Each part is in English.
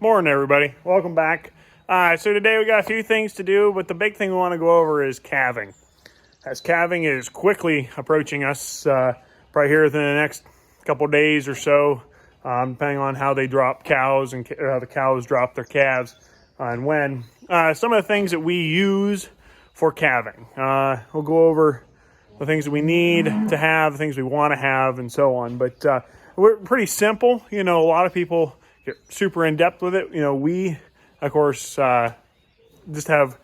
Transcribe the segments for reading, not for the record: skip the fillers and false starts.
Morning, everybody. Welcome back. So today we got a few things to do, but the big thing we want to go over is calving. As calving is quickly approaching us, probably here within the next couple days or so, depending on how they drop cows and how the cows drop their calves and when. Some of the things that we use for calving. We'll go over the things that we need to have, the things we want to have, and so on. But we're pretty simple. You know, a lot of people get super in depth with it. You know, we, of course, just have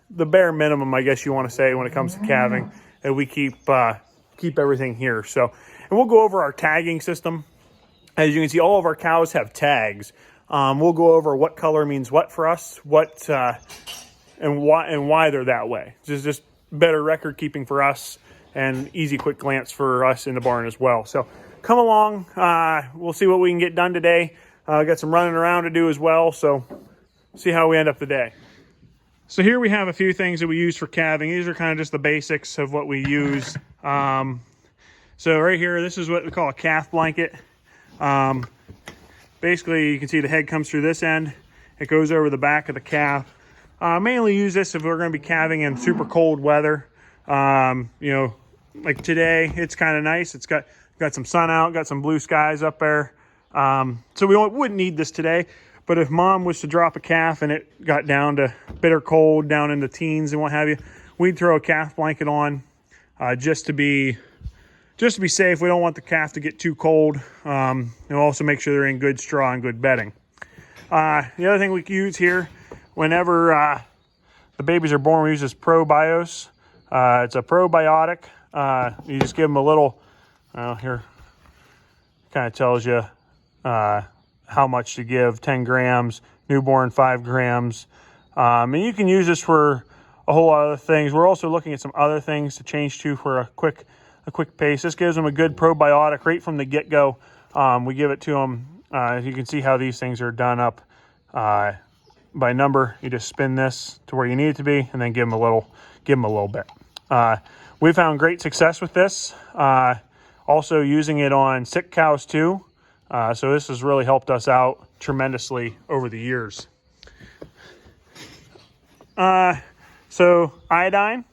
the bare minimum, I guess you want to say, when it comes to calving, and we keep everything here. So, and we'll go over our tagging system. As you can see, all of our cows have tags. We'll go over what color means what for us, and why they're that way. Just better record keeping for us, and easy, quick glance for us in the barn as well. So, come along. We'll see what we can get done today. Got some running around to do as well, so see how we end up the day. So here we have a few things that we use for calving. These are kind of just the basics of what we use. So right here, this is what we call a calf blanket. Basically, you can see the head comes through this end. It goes over the back of the calf. Mainly use this if we're going to be calving in super cold weather. You know, like today, it's kind of nice. It's got some sun out, got some blue skies up there. So we wouldn't need this today, but if mom was to drop a calf and it got down to bitter cold, down in the teens and what have you, we'd throw a calf blanket on, just to be safe. We don't want the calf to get too cold. And also make sure they're in good straw and good bedding. The other thing we can use here, whenever, the babies are born, we use this Probiotic. It's a probiotic. You just give them a little, here, kind of tells you how much to give. 10 grams, newborn 5 grams. And you can use this for a whole lot of other things. We're also looking at some other things to change to for a quick pace. This gives them a good probiotic right from the get-go. We give it to them. You can see how these things are done up by number. You just spin this to where you need it to be, and then give them a little bit. We found great success with this. Also using it on sick cows too. So this has really helped us out tremendously over the years. So iodine,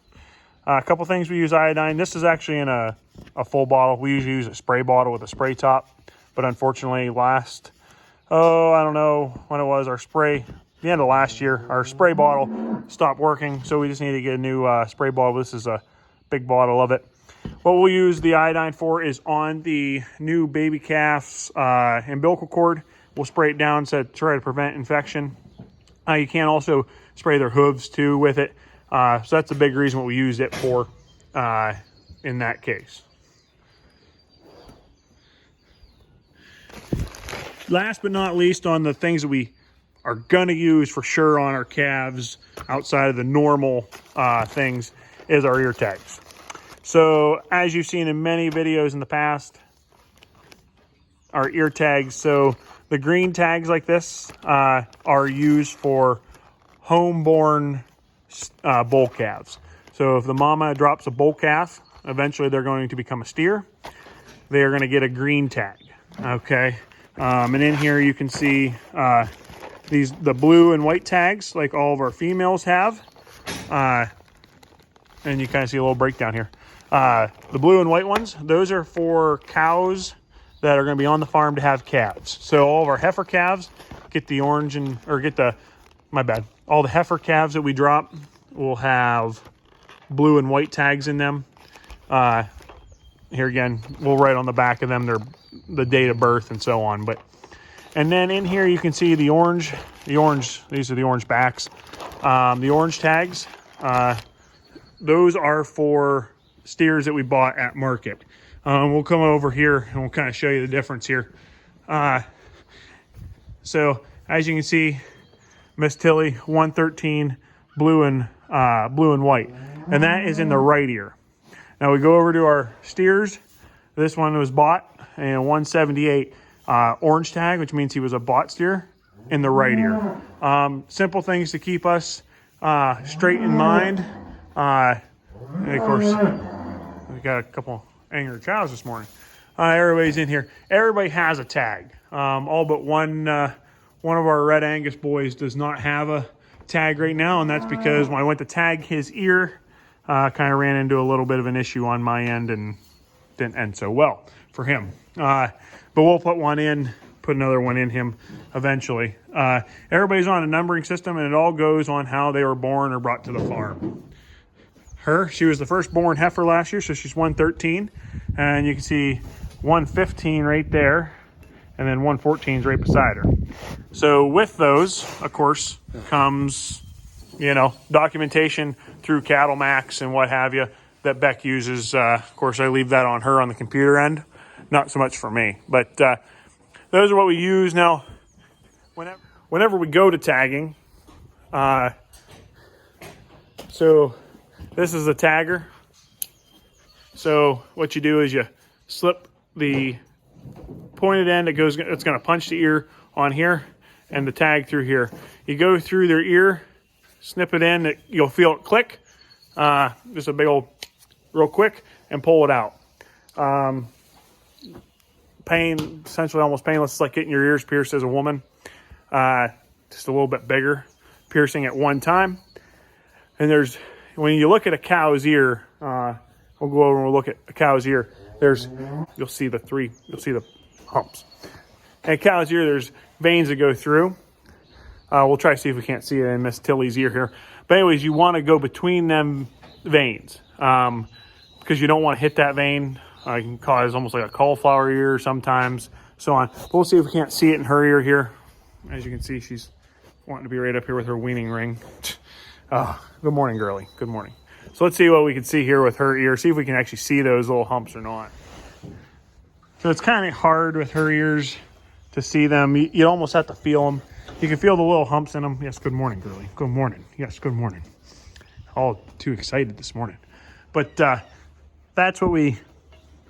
a couple things we use iodine. This is actually in a full bottle. We usually use a spray bottle with a spray top, but unfortunately I don't know when it was, the end of last year, our spray bottle stopped working. So we just need to get a new spray bottle. This is a big bottle of it. What we'll use the iodine for is on the new baby calf's umbilical cord. We'll spray it down to try to prevent infection. You can also spray their hooves too with it. So that's a big reason what we use it for in that case. Last but not least, on the things that we are going to use for sure on our calves outside of the normal things is our ear tags. So as you've seen in many videos in the past, our ear tags, so the green tags like this are used for home-born bull calves. So if the mama drops a bull calf, eventually they're going to become a steer. They're going to get a green tag, okay? And in here you can see the blue and white tags like all of our females have. And you kind of see a little breakdown here. The blue and white ones, those are for cows that are going to be on the farm to have calves. So all of our heifer calves get the orange all the heifer calves that we drop will have blue and white tags in them. Here again, we'll write on the back of them the date of birth and so on. And then in here you can see the orange, these are the orange backs. The orange tags, those are for steers that we bought at market. We'll come over here and we'll kind of show you the difference here. So as you can see, Miss Tilly 113 blue and white, and that is in the right ear. Now we go over to our steers. This one was bought in 178 orange tag, which means he was a bought steer, in the right ear. Simple things to keep us straight in mind. And of course, we got a couple angry cows this morning. Everybody's in here. Everybody has a tag. All but one one of our Red Angus boys does not have a tag right now, and that's because when I went to tag his ear, kind of ran into a little bit of an issue on my end and didn't end so well for him. But we'll put another one in him eventually. Everybody's on a numbering system, and it all goes on how they were born or brought to the farm. She was the first-born heifer last year, so she's 113, and you can see 115 right there, and then 114 is right beside her. So with those, of course, comes, documentation through Cattle Max and what have you that Beck uses. Of course, I leave that on her on the computer end, not so much for me. But those are what we use. Now, whenever we go to tagging, so this is the tagger. So what you do is you slip the pointed end, it's going to punch the ear on here and the tag through here. You go through their ear, snip it in, you'll feel it click. Just a big old, real quick, and pull it out. Essentially almost painless. It's like getting your ears pierced as a woman. Just a little bit bigger, piercing at one time. And when you look at a cow's ear, we'll go over and we'll look at a cow's ear. You'll see the humps. And a cow's ear, there's veins that go through. We'll try to see if we can't see it in Miss Tilly's ear here. But anyways, you want to go between them veins because you don't want to hit that vein. It can cause almost like a cauliflower ear sometimes, so on. But we'll see if we can't see it in her ear here. As you can see, she's wanting to be right up here with her weaning ring. Good morning, girlie. Good morning. So let's see what we can see here with her ear. See if we can actually see those little humps or not. So it's kind of hard with her ears to see them. You almost have to feel them. You can feel the little humps in them. Yes, good morning, girlie. Good morning. Yes, good morning. All too excited this morning. But that's what we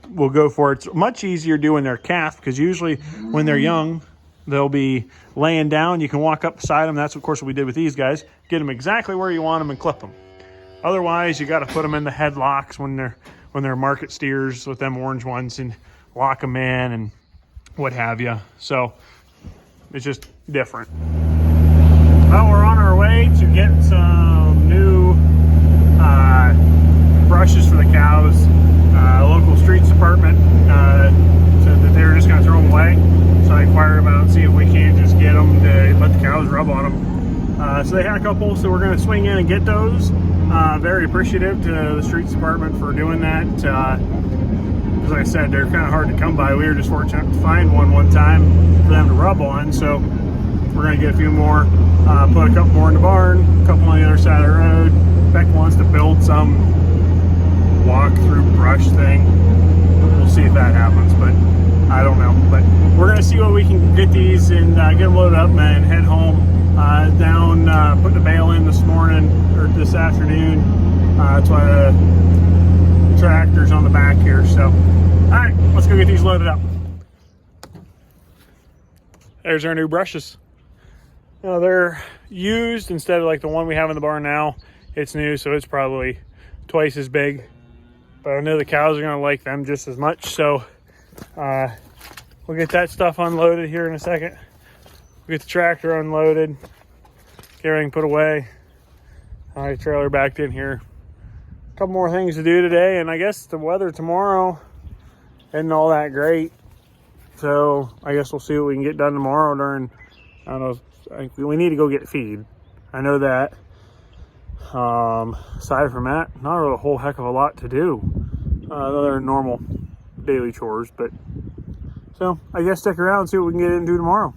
will go for. It's much easier doing their calf because usually when they're young, they'll be laying down. You can walk up beside them. That's, of course, what we did with these guys. Get them exactly where you want them and clip them. Otherwise, you got to put them in the headlocks when they're market steers with them orange ones and lock them in and what have you. So it's just different. Well, we're on our way to get some new brushes for the cows. Local streets department said that they were just going to throw them away. So I inquired about it and see if we can't just get them to let the cows rub on them. So they had a couple, so we're going to swing in and get those. Very appreciative to the streets department for doing that. As I said, they're kind of hard to come by. We were just fortunate to find one time for them to rub on. So we're going to get a few more, put a couple more in the barn, a couple on the other side of the road. Beck wants to build some walk-through brush thing. We'll see if that happens, but I don't know. But we're going to see what we can get these and get them loaded up and head home. Put the bale in this morning or this afternoon. That's why the tractor's on the back here. So, all right, let's go get these loaded up. There's our new brushes. Now they're used instead of like the one we have in the barn now. It's new, so it's probably twice as big. But I know the cows are going to like them just as much. So we'll get that stuff unloaded here in a second. We'll get the tractor unloaded. Get everything put away. Trailer backed in here. A couple more things to do today. And I guess the weather tomorrow isn't all that great. So I guess we'll see what we can get done tomorrow during, I don't know, we need to go get feed. I know that. Aside from that, not really a whole heck of a lot to do. Other normal daily chores, but so I guess stick around and see what we can get into tomorrow.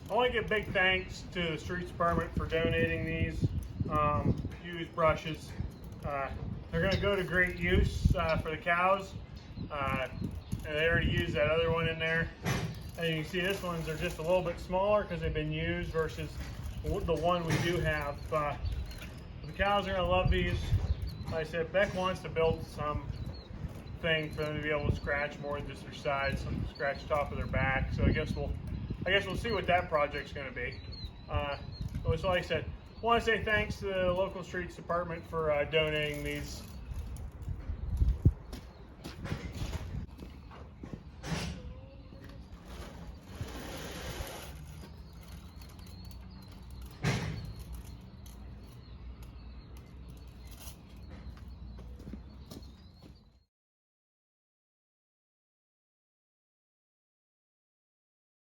I want to give big thanks to the streets department for donating these used brushes. They're going to go to great use for the cows. And they already used that other one in there. And you can see this ones are just a little bit smaller because they've been used versus the one we do have. The cows are gonna love these. Like I said, Beck wants to build some thing for them to be able to scratch more than just their sides, some scratch top of their back. So I guess we'll see what that project's going to be. So like I said, I want to say thanks to the local streets department for donating these